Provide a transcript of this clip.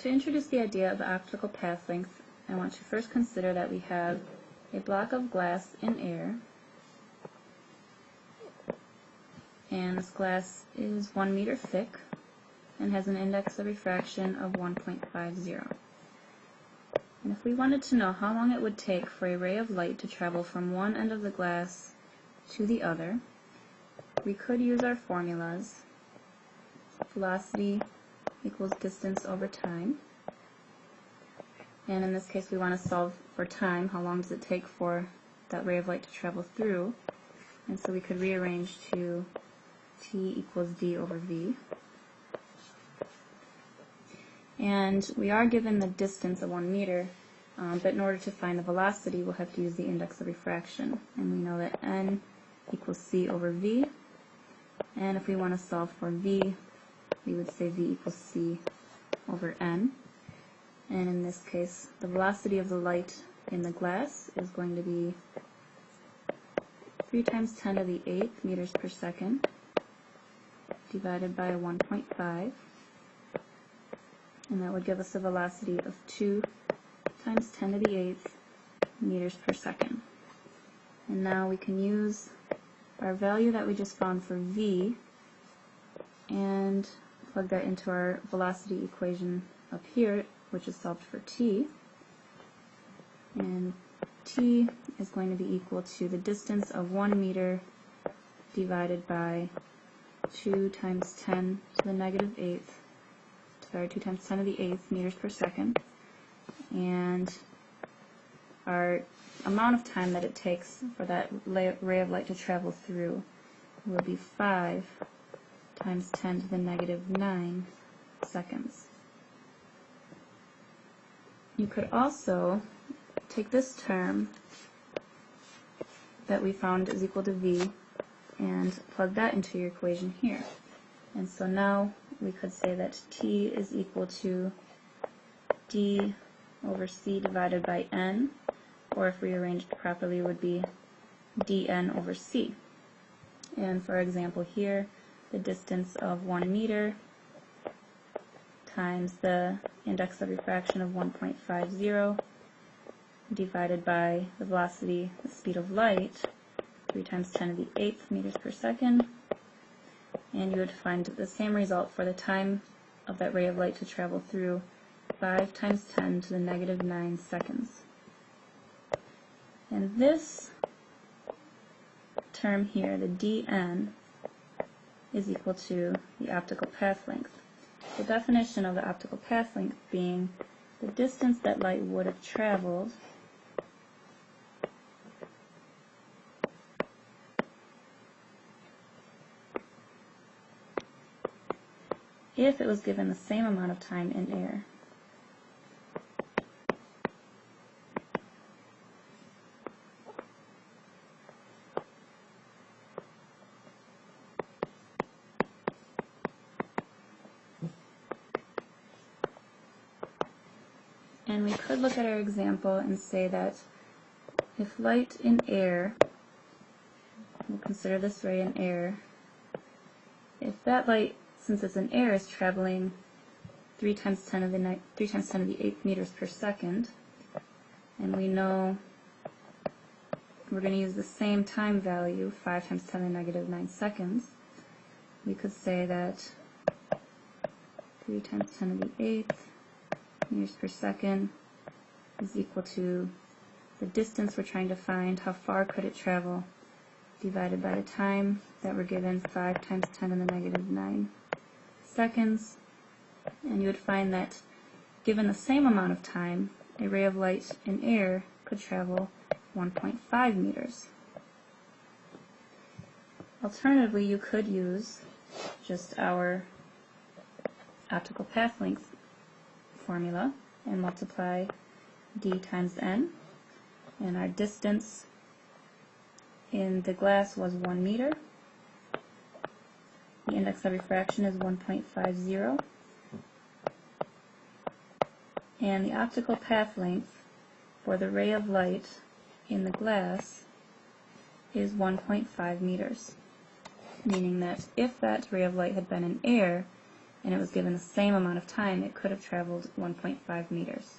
to introduce the idea of optical path length, I want to first consider that we have a block of glass in air, and this glass is 1 meter thick and has an index of refraction of 1.50. And if we wanted to know how long it would take for a ray of light to travel from one end of the glass to the other, we could use our formulas. Velocity equals distance over time. And in this case we want to solve for time. How long does it take for that ray of light to travel through? And so we could rearrange to T equals D over V. And we are given the distance of 1 meter, but in order to find the velocity we'll have to use the index of refraction. And we know that N equals C over V. And if we want to solve for V, we would say V equals C over N. And in this case, the velocity of the light in the glass is going to be 3 times 10 to the 8th meters per second divided by 1.5. And that would give us a velocity of 2 times 10 to the 8th meters per second. And now we can use our value that we just found for V and plug that into our velocity equation up here, which is solved for T. And T is going to be equal to the distance of 1 meter divided by 2 times 10 to the negative 8th, 2 times 10 to the 8th meters per second. And our amount of time that it takes for that ray of light to travel through will be 5 times 10 to the negative 9 seconds. You could also take this term that we found is equal to V and plug that into your equation here. And so now we could say that T is equal to D over C divided by N, or if rearranged properly would be dN over C. And for example here, the distance of 1 meter times the index of refraction of 1.50 divided by the velocity, the speed of light, 3 times 10 to the 8th meters per second, and you would find the same result for the time of that ray of light to travel through, 5 times 10 to the negative 9 seconds. And this term here, the dN, is equal to the optical path length. The definition of the optical path length being the distance that light would have traveled if it was given the same amount of time in air. And we could look at our example and say that if light in air, we'll consider this ray in air, if that light, since it's in air, is traveling 3 times 10 to the 8th meters per second, and we know we're going to use the same time value, 5 times 10 to the negative 9 seconds, we could say that 3 times 10 to the 8th meters per second is equal to the distance we're trying to find, how far could it travel, divided by the time that we're given, 5 times 10 to the negative 9 seconds. And you would find that given the same amount of time, a ray of light in air could travel 1.5 meters. Alternatively, you could use just our optical path length formula and multiply D times N, and our distance in the glass was 1 meter. The index of refraction is 1.50, and the optical path length for the ray of light in the glass is 1.5 meters, meaning that if that ray of light had been in air, and it was given the same amount of time, it could have traveled 1.5 meters.